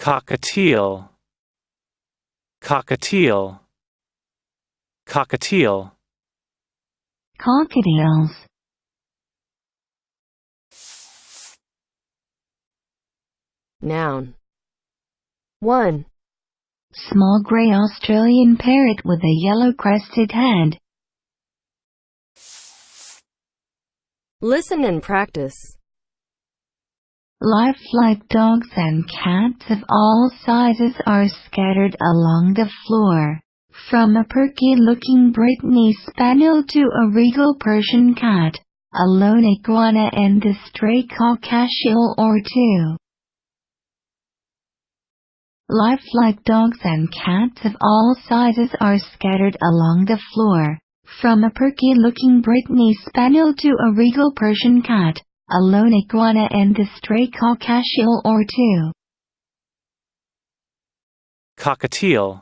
Cockatiel, cockatiel, cockatiel. Cockatiels. Noun. 1. Small gray Australian parrot with a yellow crested head. Listen and practice. Lifelike dogs and cats of all sizes are scattered along the floor, from a perky-looking Brittany Spaniel to a regal Persian cat, a lone iguana and a stray Cockatiel or two. Lifelike dogs and cats of all sizes are scattered along the floor, from a perky-looking Brittany Spaniel to a regal Persian cat, a lone iguana and a stray Cockatiel or two. Cockatiel.